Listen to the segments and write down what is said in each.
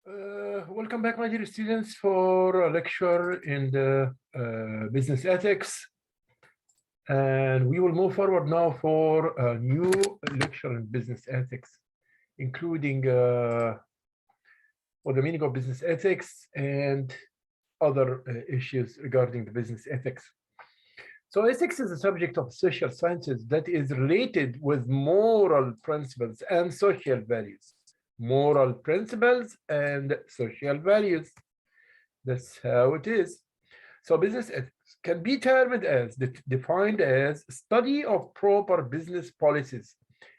Welcome back, my dear students, for a lecture in the business ethics. And we will move forward now for a new lecture in business ethics, including what the meaning of business ethics and other issues regarding the business ethics. So ethics is a subject of social sciences that is related with moral principles and social values. Moral principles and social values. That's how it is. So business ethics can be termed as defined as study of proper business policies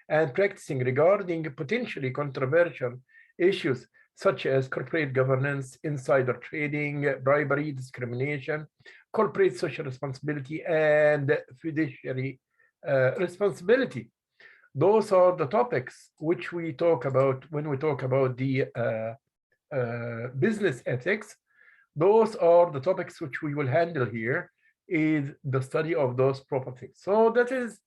and practicing regarding potentially controversial issues such as corporate governance, insider trading, bribery, discrimination, corporate social responsibility, and fiduciary responsibility. Those are the topics which we talk about when we talk about the business ethics. Those are the topics which we will handle here, is the study of those properties. So that is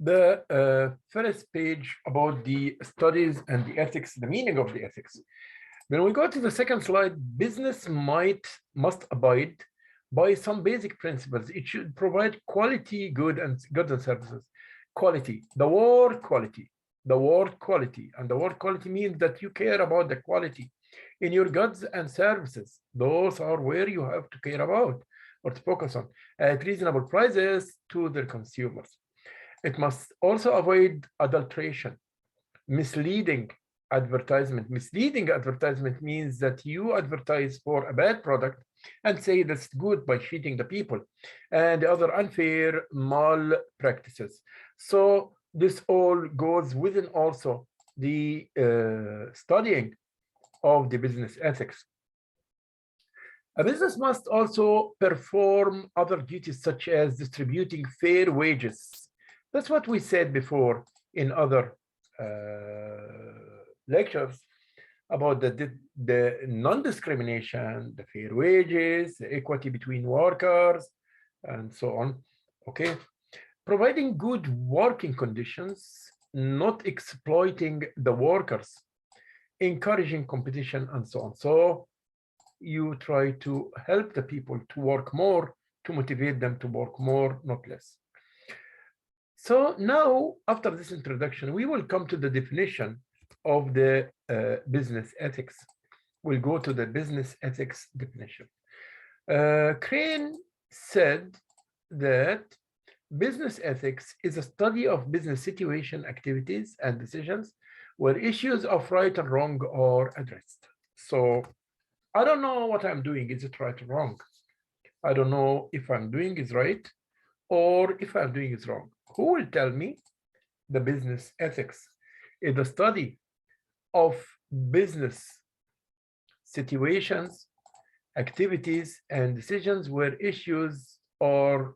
the first page about the studies and the ethics, the meaning of the ethics. When we go to the second slide, business must abide by some basic principles. It should provide quality goods and services. Quality, the word quality, and the word quality means that you care about the quality in your goods and services. Those are where you have to care about or to focus on at reasonable prices to the consumers. It must also avoid adulteration, misleading advertisement. Misleading advertisement means that you advertise for a bad product and say that's good by cheating the people, and other unfair malpractices. So this all goes within also the studying of the business ethics. A business must also perform other duties such as distributing fair wages. That's what we said before in other lectures about the non-discrimination, the fair wages, the equity between workers, and so on. Okay. Providing good working conditions, not exploiting the workers, encouraging competition, and so on. So you try to help the people to work more, to motivate them to work more, not less. So now, after this introduction, we will come to the definition of the business ethics. We'll go to the business ethics definition. Crane said that business ethics is a study of business situation, activities, and decisions where issues of right and wrong are addressed. So I don't know what I'm doing. Is it right or wrong? I don't know if I'm doing is right or if I'm doing is wrong. Who will tell me? The business ethics is the study of business situations, activities, and decisions where issues are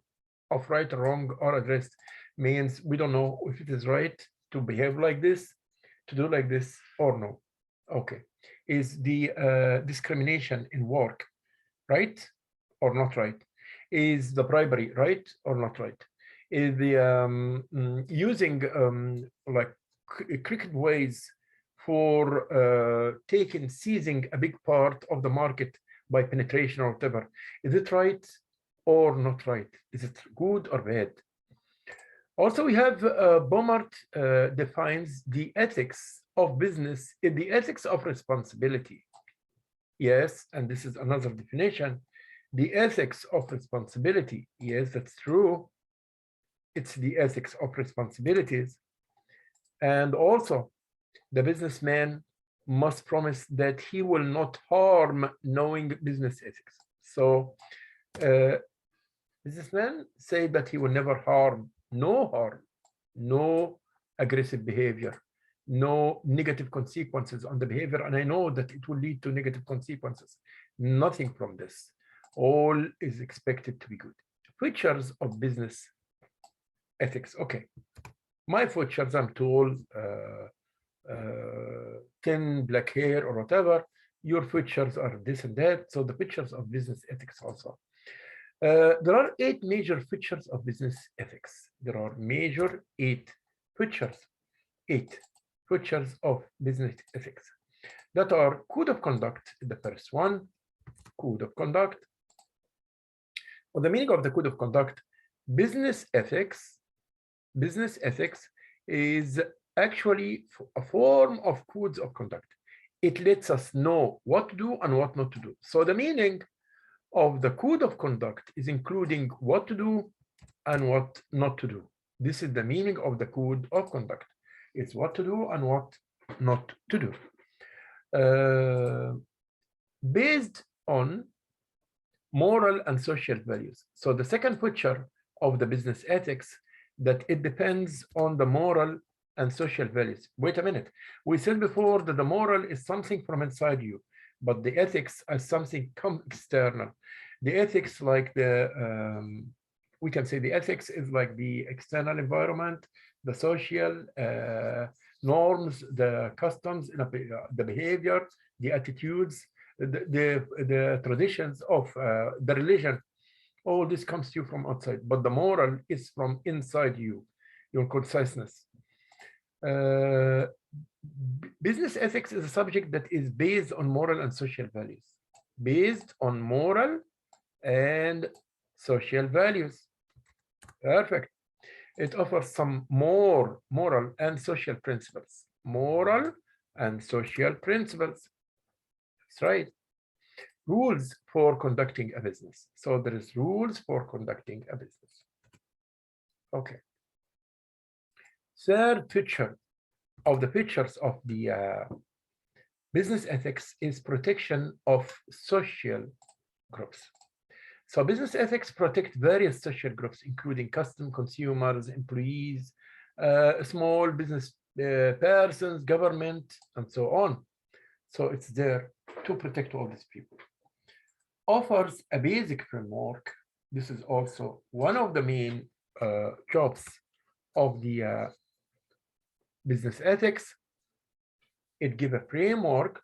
of right or wrong are addressed. Means we don't know if it is right to behave like this, to do like this, or no. Okay. Is the discrimination in work right or not right? Is the bribery right or not right? Is the using like crooked ways for seizing a big part of the market by penetration or whatever, is it right or not right? Is it good or bad? Also, we have Baumert defines the ethics of business in the ethics of responsibility. Yes, and this is another definition. The ethics of responsibility. Yes, that's true. It's the ethics of responsibilities. And also, the businessman must promise that he will not harm knowing business ethics. So, businessman say that he will never harm, no aggressive behavior, no negative consequences on the behavior. And I know that it will lead to negative consequences. Nothing from this. All is expected to be good. Features of business ethics. Okay. My features, I'm tall, thin, black hair, or whatever. Your features are this and that. So the features of business ethics also. There are 8 major features of business ethics. There are major 8 features. 8. features of business ethics that are code of conduct, the first one, code of conduct. Well, the meaning of the code of conduct, business ethics is actually a form of codes of conduct. It lets us know what to do and what not to do. So the meaning of the code of conduct is including what to do and what not to do. This is the meaning of the code of conduct. It's what to do and what not to do. Based on moral and social values. So the second feature of the business ethics, that it depends on the moral and social values. Wait a minute. We said before that the moral is something from inside you, but the ethics is something external. The ethics, like we can say the ethics is like the external environment, the social norms, the customs, the behavior, the attitudes, the traditions of the religion. All this comes to you from outside, but the moral is from inside you, your consciousness. Business ethics is a subject that is based on moral and social values. Based on moral and social values. Perfect. It offers some more moral and social principles. Moral and social principles. That's right. Rules for conducting a business. So there is rules for conducting a business. Okay. Third feature of the features of the business ethics is protection of social groups. So business ethics protect various social groups, including consumers, employees, small business persons, government, and so on. So it's there to protect all these people. Offers a basic framework. This is also one of the main jobs of the business ethics. It gives a framework.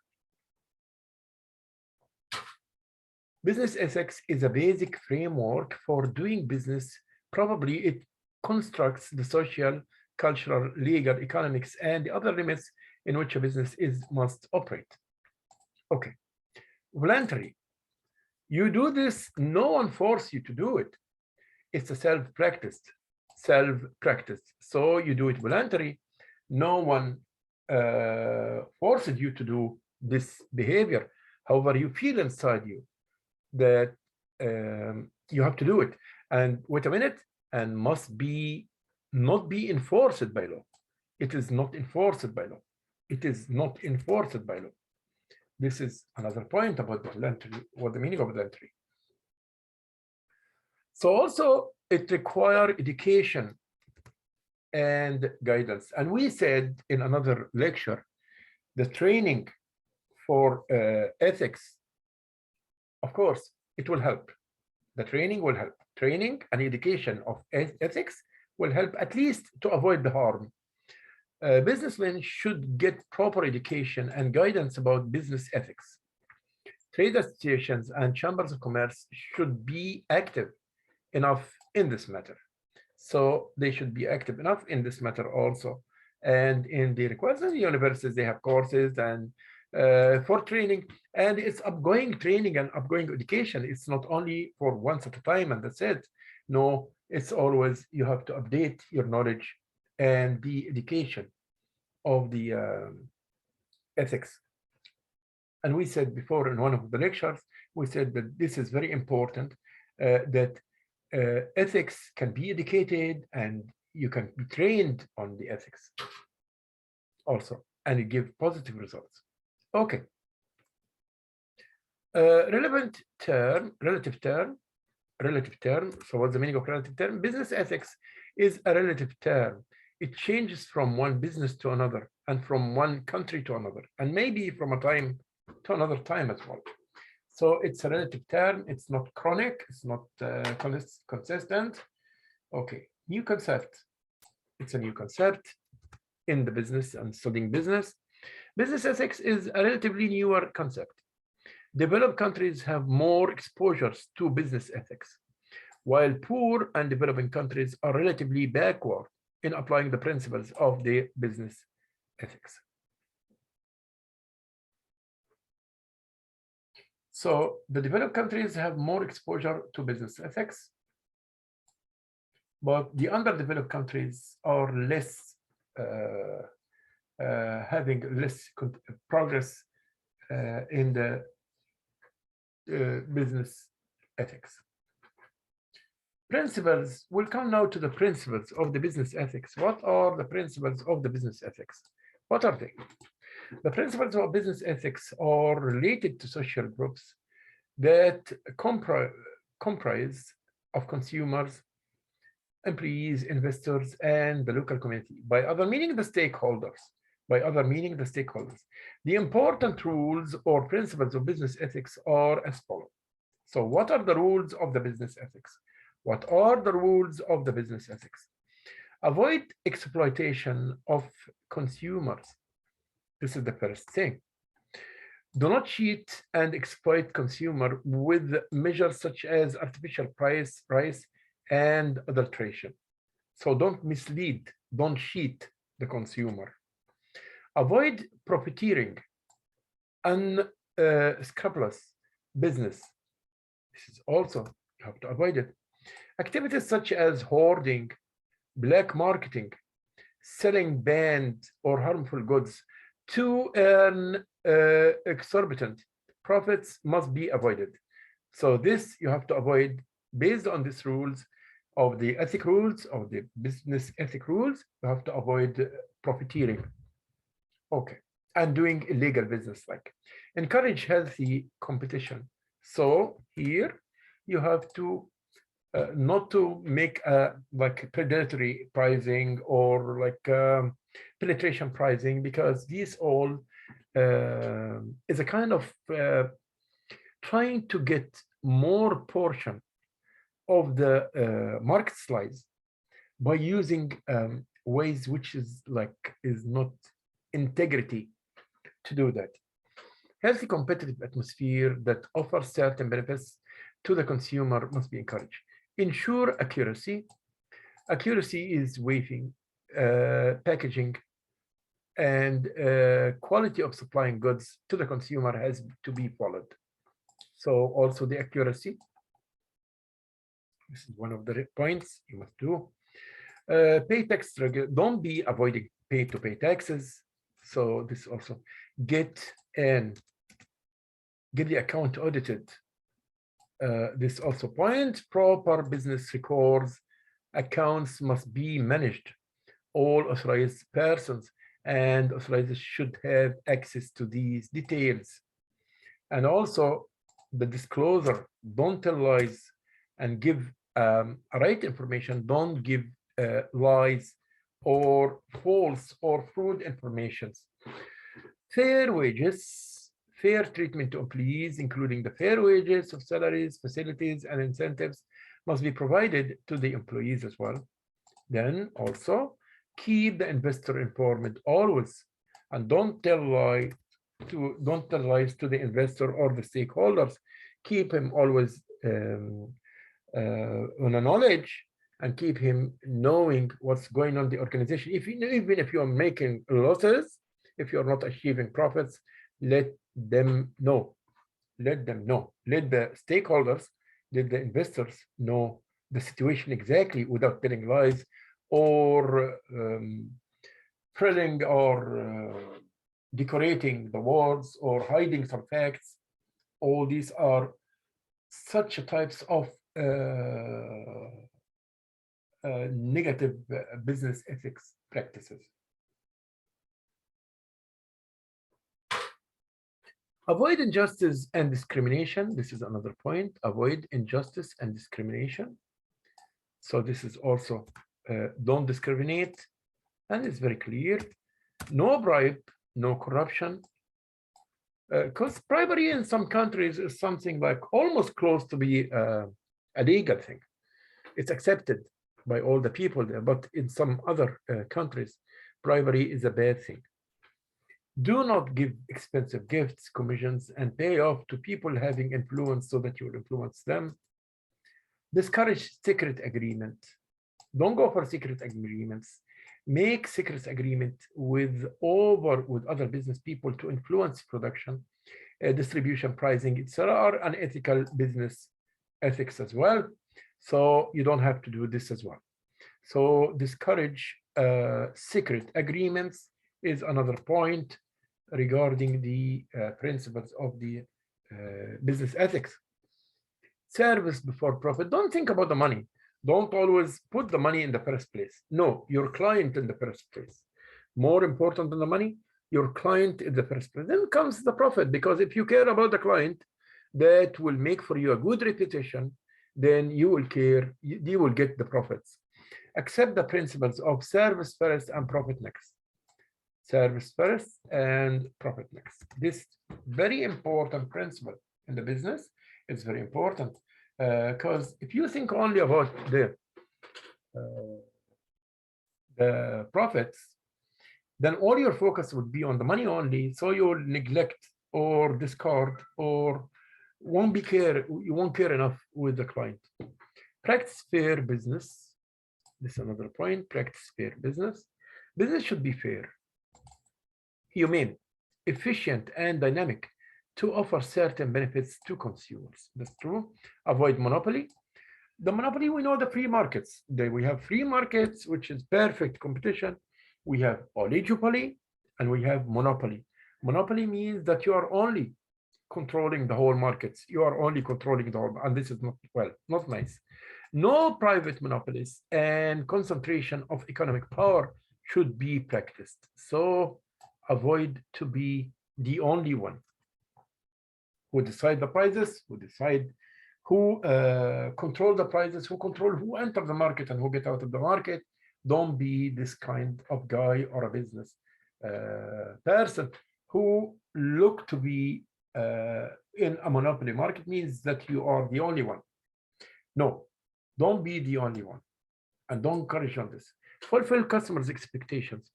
Business ethics is a basic framework for doing business. Probably it constructs the social, cultural, legal, economics, and the other limits in which a business must operate. Okay. Voluntary. You do this, no one forces you to do it. It's a self-practiced. So you do it voluntary. No one forces you to do this behavior. However, you feel inside you that you have to do it. And wait a minute, and must not be enforced by law. It is not enforced by law. It is not enforced by law. This is another point about the voluntary, what the meaning of voluntary. So also it requires education and guidance. And we said in another lecture, the training for ethics, of course, it will help. The training will help. Training and education of ethics will help at least to avoid the harm. Businessmen should get proper education and guidance about business ethics. Trade associations and chambers of commerce should be active enough in this matter. So they should be active enough in this matter also. And in the requirements, universities, they have courses and for training, and it's upgoing training and upgoing education. It's not only for once at a time and that's it. No, it's always you have to update your knowledge and the education of the ethics. And we said before in one of the lectures, we said that this is very important, that ethics can be educated and you can be trained on the ethics also, and it gives positive results. Okay. Relative term. So what's the meaning of relative term? Business ethics is a relative term. It changes from one business to another and from one country to another, and maybe from a time to another time as well. So it's a relative term. It's not chronic. It's not consistent. Okay, new concept. It's a new concept in the business and studying business. Business ethics is a relatively newer concept. Developed countries have more exposures to business ethics, while poor and developing countries are relatively backward in applying the principles of the business ethics. So the developed countries have more exposure to business ethics, but the underdeveloped countries are less having less progress in the business ethics. Principles, we'll come now to the principles of the business ethics. What are the principles of the business ethics? What are they? The principles of business ethics are related to social groups that comprise of consumers, employees, investors, and the local community. By other meaning, the stakeholders. The important rules or principles of business ethics are as follows. So what are the rules of the business ethics? What are the rules of the business ethics? Avoid exploitation of consumers. This is the first thing. Do not cheat and exploit consumer with measures such as artificial price and adulteration. So don't mislead, don't cheat the consumer. Avoid profiteering, unscrupulous business. This is also, you have to avoid it. Activities such as hoarding, black marketing, selling banned or harmful goods to earn exorbitant profits must be avoided. So this you have to avoid based on these rules of the ethic rules, of the business ethic rules. You have to avoid profiteering. Okay, and doing illegal business, like encourage healthy competition. So here you have to not to make like predatory pricing or like penetration pricing, because these all is a kind of trying to get more portion of the market slice by using ways which is not integrity to do that. Healthy competitive atmosphere that offers certain benefits to the consumer must be encouraged. Ensure accuracy. Accuracy is waiving, packaging, and quality of supplying goods to the consumer has to be followed. So also the accuracy. This is one of the points you must do. Pay tax, don't be avoiding pay taxes. So this also get the account audited. This also point, proper business records, accounts must be managed. All authorized persons and authorized should have access to these details. And also the disclosure, don't tell lies and give right information, don't give lies or false or fraud informations. Fair wages, fair treatment to employees, including the fair wages of salaries, facilities, and incentives must be provided to the employees as well. Then also keep the investor informed always, and don't tell lies to the investor or the stakeholders. Keep him always on a knowledge, and keep him knowing what's going on in the organization. Even if you're making losses, if you're not achieving profits, let them know. Let them know. Let the stakeholders, let the investors know the situation exactly without telling lies or frilling or decorating the words or hiding some facts. All these are such types of negative business ethics practices. Avoid injustice and discrimination. This is another point. Avoid injustice and discrimination. So this is also don't discriminate, and it's very clear. No bribe, no corruption. Because bribery in some countries is something like almost close to be a legal thing. It's accepted by all the people there, but in some other countries, bribery is a bad thing. Do not give expensive gifts, commissions, and pay off to people having influence so that you will influence them. Discourage secret agreement. Don't go for secret agreements. make secret agreement with other business people to influence production, distribution, pricing, etc. are unethical business ethics as well. So you don't have to do this as well. So discourage secret agreements is another point regarding the principles of the business ethics. Service before profit. Don't think about the money. Don't always put the money in the first place. No, your client in the first place. More important than the money, your client in the first place. Then comes the profit, because if you care about the client, that will make for you a good reputation, then you will care, you will get the profits. Accept the principles of service first and profit next. Service first and profit next. This very important principle in the business is very important, because if you think only about the profits, then all your focus would be on the money only. So you will neglect or discard or you won't care enough with the client. Practice fair business. This is another point. Practice fair business. Business should be fair, humane, efficient, and dynamic to offer certain benefits to consumers. That's true. Avoid monopoly. The monopoly, we know the free markets. We have free markets, which is perfect competition. We have oligopoly and we have monopoly. Monopoly means that you are only controlling the whole markets. You are only controlling the whole, and this is not, well, not nice. No private monopolies and concentration of economic power should be practiced. So avoid to be the only one who decide the prices, who decide who control the prices, who control who enter the market and who get out of the market. Don't be this kind of guy or a business person who look to be in a monopoly market. Means that you are the only one. No, don't be the only one, and don't encourage on this. Fulfill customers' expectations.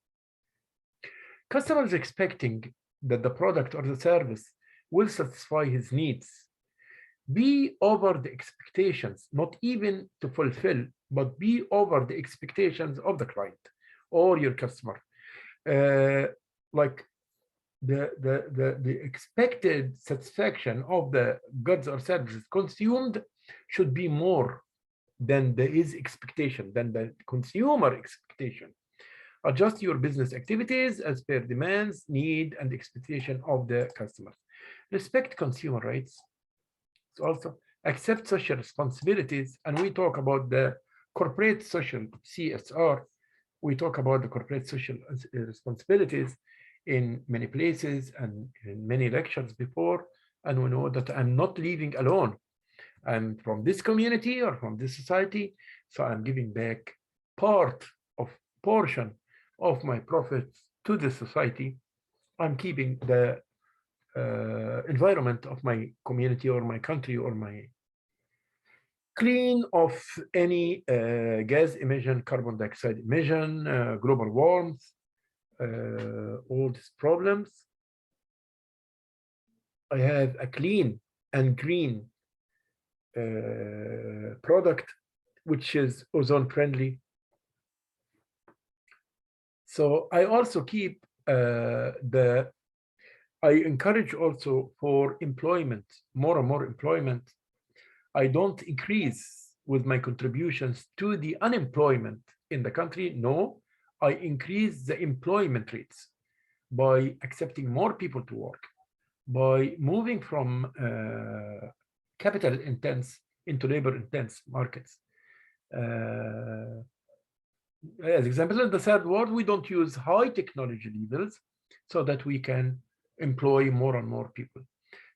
Customers expecting that the product or the service will satisfy his needs. Be over the expectations, not even to fulfill, but be over the expectations of the client or your customer. Like the expected satisfaction of the goods or services consumed should be more than there is expectation, than the consumer expectation. Adjust your business activities as per demands, need, and expectation of the customers. Respect consumer rights. So also accept social responsibilities, and we talk about the corporate social CSR. We talk about the corporate social responsibilities in many places and in many lectures before, and we know that I'm not living alone. I'm from this community or from this society, so I'm giving back portion of my profits to the society. I'm keeping the environment of my community or my country or my clean of any gas emission, carbon dioxide emission, global warmth, all these problems. I have a clean and green product, which is ozone friendly. So I also keep I encourage also for employment, more and more employment. I don't increase with my contributions to the unemployment in the country. No, I increase the employment rates by accepting more people to work, by moving from capital intense into labor intense markets. As example, in the third world, we don't use high technology levels so that we can employ more and more people.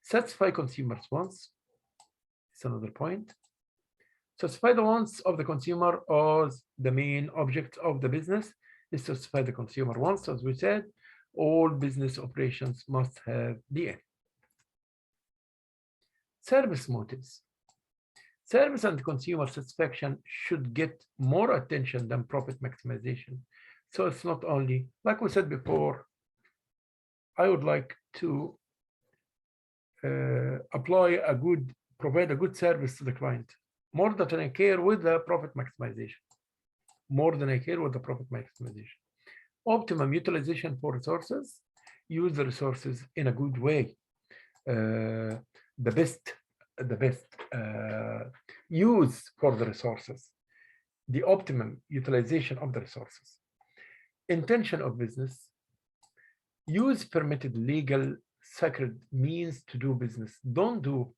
Satisfy consumers' wants. It's another point. Satisfy the wants of the consumer as the main object of the business is to satisfy the consumer wants. As we said, all business operations must have the end. Service motives. Service and consumer satisfaction should get more attention than profit maximization. So it's not only, like we said before, I would like to provide a good service to the client, more than I care with the profit maximization. More than I care with the profit maximization. Optimum utilization for resources, use the resources in a good way. The best use for the resources, the optimum utilization of the resources. Intention of business, use permitted legal sacred means to do business. Don't do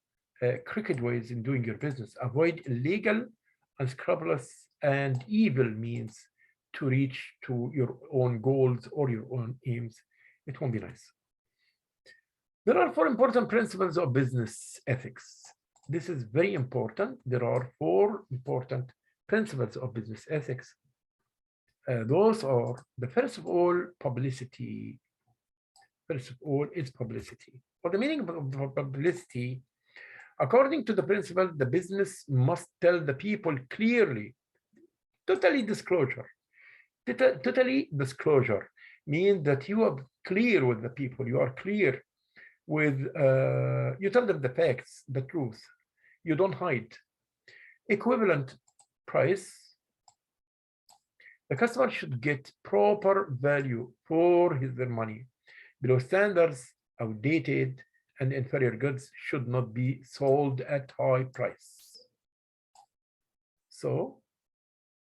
crooked ways in doing your business. Avoid illegal, unscrupulous, and evil means to reach to your own goals or your own aims. It won't be nice. There are 4 important principles of business ethics. This is very important. There are 4 important principles of business ethics. Those are, the first of all, publicity. First of all is publicity. For the meaning of publicity, according to the principle, the business must tell the people clearly, totally disclosure. Totally disclosure means that you are clear with the people, you are clear with, you tell them the facts, the truth, you don't hide. Equivalent price, the customer should get proper value for their money. Below standards, outdated, and inferior goods should not be sold at high price. So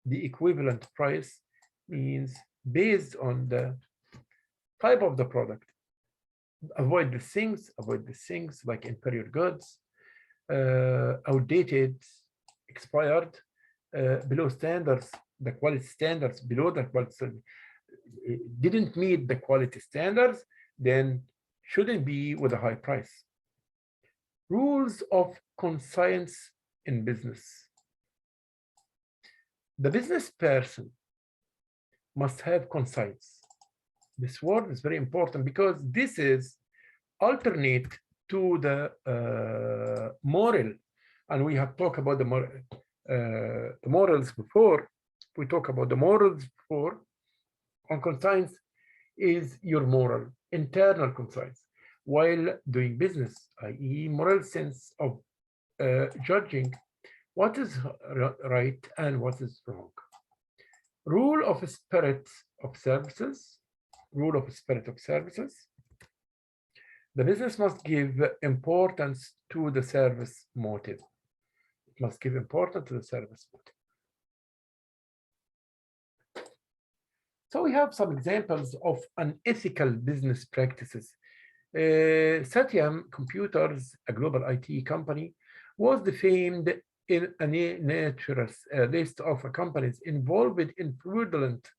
the equivalent price means based on the type of the product. Avoid the things like inferior goods, outdated, expired, below standards, the quality standards, below the quality standards, didn't meet the quality standards, then shouldn't be with a high price. Rules of conscience in business. The business person must have conscience. This word is very important because this is alternate to the moral, and we have talked about the morals before. We talk about the morals before. And conscience is your moral, internal conscience, while doing business, i.e., moral sense of judging what is right and what is wrong. Rule of spirit of services. Rule of spirit of services. The business must give importance to the service motive. It must give importance to the service motive. So we have some examples of unethical business practices. Satyam Computers, a global IT company, was defamed in a naturous list of companies involved in fraudulent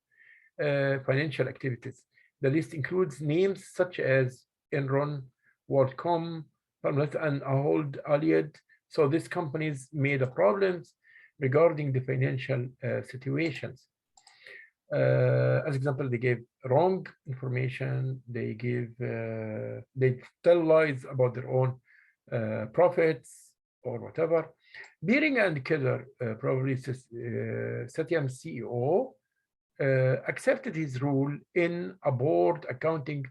financial activities. The list includes names such as Enron, WorldCom, and Ahold Allied. So these companies made problems regarding the financial situations. As example, they gave wrong information. They tell lies about their own profits or whatever. Beering and Keller, probably Satyam's CEO, accepted his role in a board accounting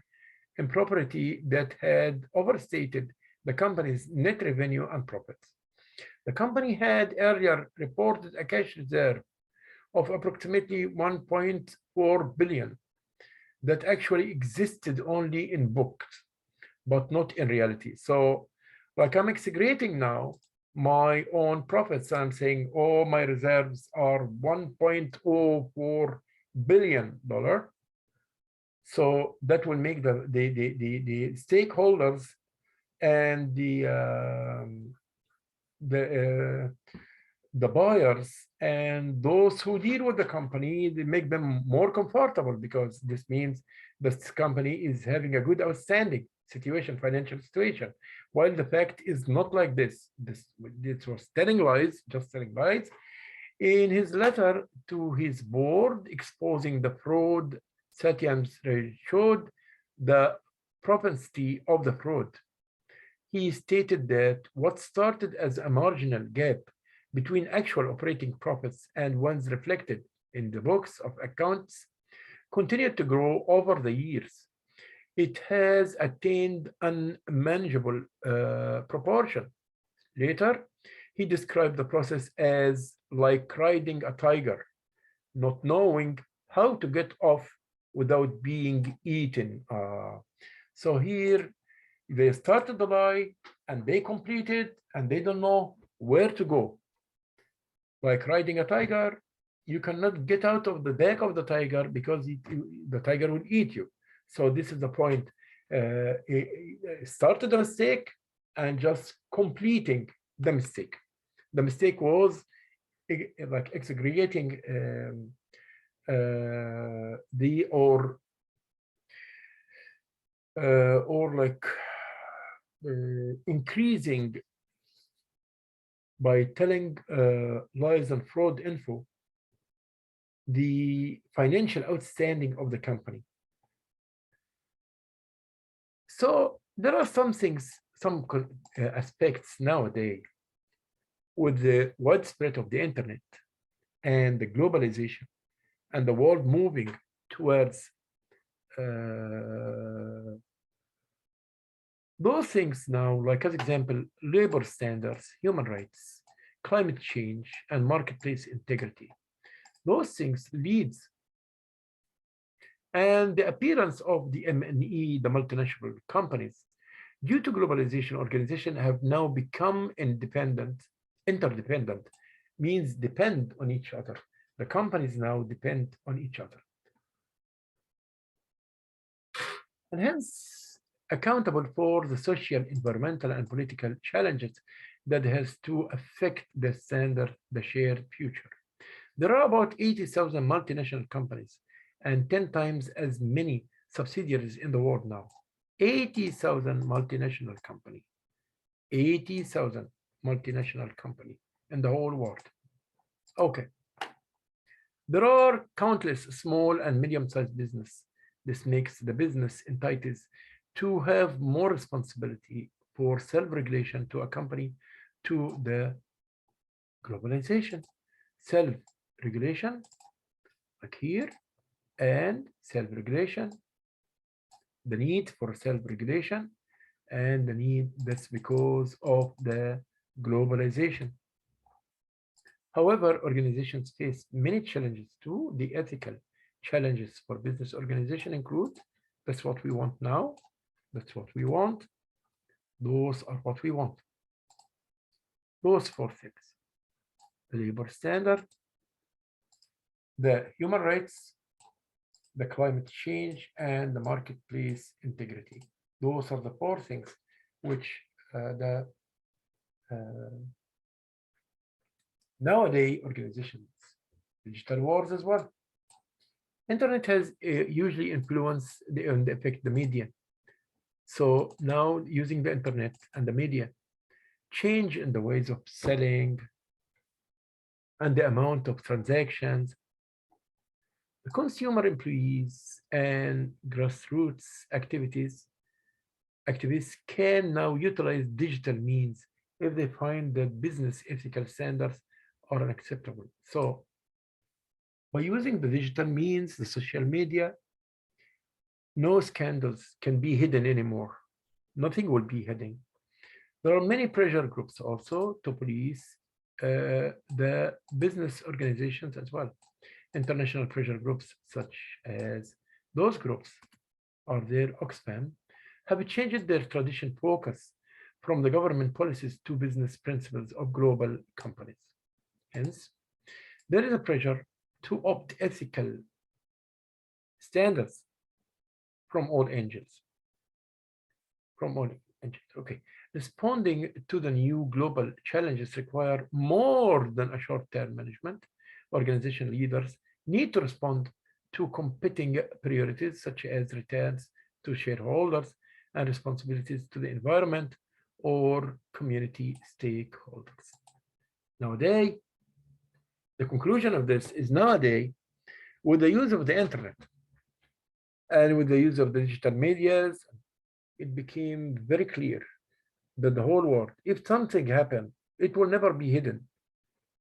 impropriety that had overstated the company's net revenue and profits. The company had earlier reported a cash reserve of approximately 1.4 billion that actually existed only in books, but not in reality. So like I'm exaggerating now my own profits. I'm saying, oh, my reserves are $1.04 billion. So that will make the stakeholders and the buyers and those who deal with the company, they make them more comfortable, because this means this company is having a good outstanding situation, financial situation, while the fact is not like this. This was telling lies, just telling lies. In his letter to his board exposing the fraud, Satyam showed the propensity of the fraud. He stated that what started as a marginal gap between actual operating profits and ones reflected in the books of accounts continued to grow over the years. It has attained unmanageable proportion. Later, he described the process as like riding a tiger, not knowing how to get off without being eaten. So here they started the lie and they complete it and they don't know where to go. Like riding a tiger, you cannot get out of the back of the tiger because the tiger will eat you. So this is the point. It started a mistake and just completing the mistake. The mistake was like exaggerating the or like increasing by telling lies and fraud info the financial outstanding of the company. So there are some things, some aspects nowadays with the widespread of the internet and the globalization and the world moving towards those things now, like as example, labor standards, human rights, climate change, and marketplace integrity. Those things leads and the appearance of the MNE, the multinational companies, due to globalization, organizations have now become interdependent, means depend on each other. The companies now depend on each other. And hence, accountable for the social, environmental, and political challenges that has to affect the standard, the shared future. There are about 80,000 multinational companies and 10 times as many subsidiaries in the world now. 80,000 multinational company. 80,000 multinational company in the whole world. Okay. There are countless small and medium-sized business. This makes the business entitled to have more responsibility for self-regulation to accompany to the globalization. Self-regulation, like here, and self-regulation, the need for self-regulation, and the need that's because of the globalization. However, organizations face many challenges too. The ethical challenges for business organization include, that's what we want now, that's what we want, those are what we want. Those four things: the labor standard, the human rights, the climate change, and the marketplace integrity. Those are the four things which nowadays organizations, digital wars as well. Internet has usually influenced and affect the media. So now using the internet and the media, change in the ways of selling and the amount of transactions, the consumer employees and grassroots activists can now utilize digital means if they find that business ethical standards are unacceptable. So by using the digital means, the social media, no scandals can be hidden anymore. Nothing will be hidden. There are many pressure groups also to police the business organizations as well. International pressure groups such as those groups are there, Oxfam, have changed their tradition focus from the government policies to business principles of global companies. Hence, there is a pressure to opt ethical standards from all angles. Okay. Responding to the new global challenges require more than a short-term management. Organization leaders need to respond to competing priorities such as returns to shareholders and responsibilities to the environment or community stakeholders. Nowadays, the conclusion of this is nowadays, with the use of the internet and with the use of the digital medias, it became very clear that the whole world, if something happened, it will never be hidden.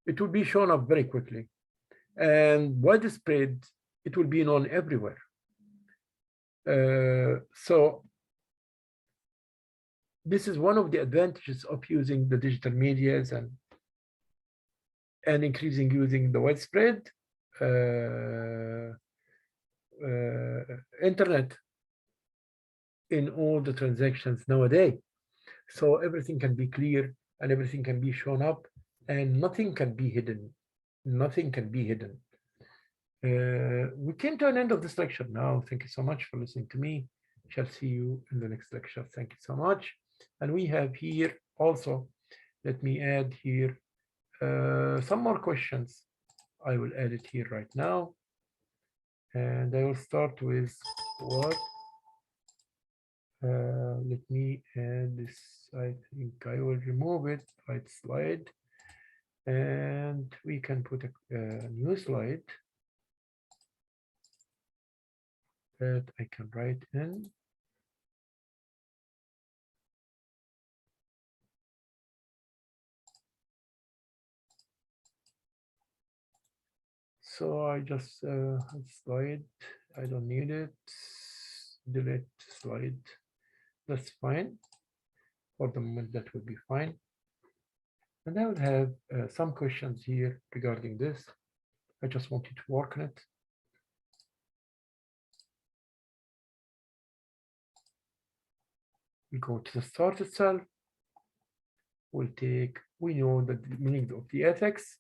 It will be shown up very quickly. And widespread, it will be known everywhere. So this is one of the advantages of using the digital medias and increasing using the widespread. internet in all the transactions nowadays. So everything can be clear and everything can be shown up and nothing can be hidden. Nothing can be hidden. We came to an end of this lecture now. Thank you so much for listening to me. Shall see you in the next lecture. Thank you so much. And we have here also, let me add here some more questions. I will add it here right now. And I will start with what? Let me add this. I think I will remove it, right slide. And we can put a new slide that I can write in. So I just slide, I don't need it, delete slide, that's fine. For the moment, that would be fine. And I would have some questions here regarding this. I just want you to work on it. We go to the start itself. We'll take, we know the meaning of the ethics.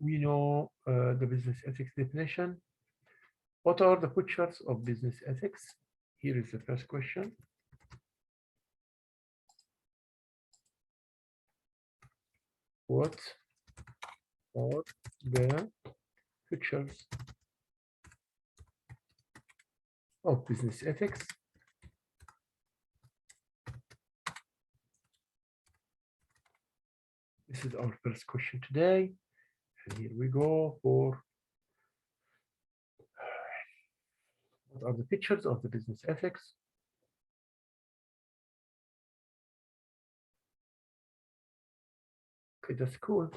We know the business ethics definition. What are the pictures of business ethics? Here is the first question. What are the pictures of business ethics? This is our first question today. And here we go for what are the pictures of the business ethics? Okay, that's cool.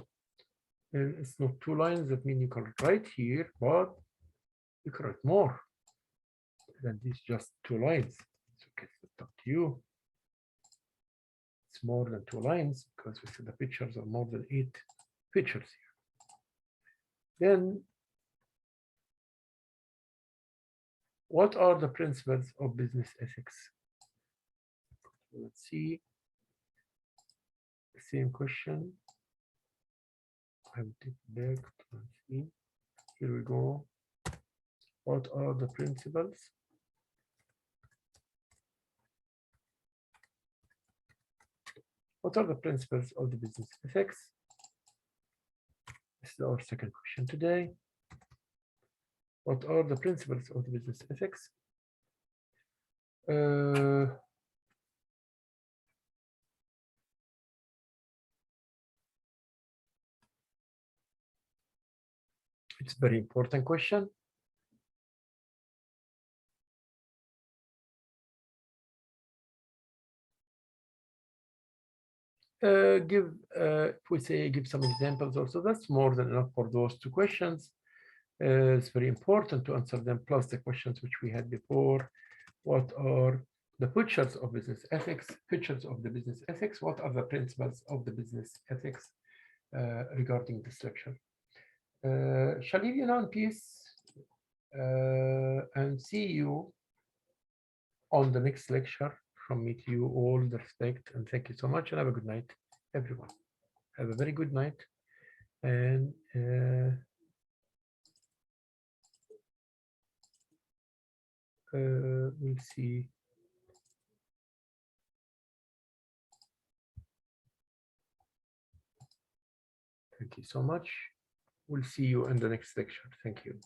And it's not 2 lines. That means you can write here, but you can write more than these just 2 lines. It's okay, it's up to you. It's more than 2 lines because we see the pictures are more than 8 pictures here. Then, what are the principles of business ethics? Let's see. Same question. I will take it back. Let's see. Here we go. What are the principles? What are the principles of the business ethics? This is our second question today. What are the principles of the business ethics? It's a very important question. If we say give some examples also, that's more than enough for those 2 questions. It's very important to answer them, plus the questions which we had before. What are the pictures of business ethics? Pictures of the business ethics. What are the principles of the business ethics regarding this lecture? Shall leave you now in peace and see you on the next lecture. From me to you, all the respect, and thank you so much, and have a good night, everyone. Have a very good night, and we'll see. Thank you so much. We'll see you in the next lecture. Thank you.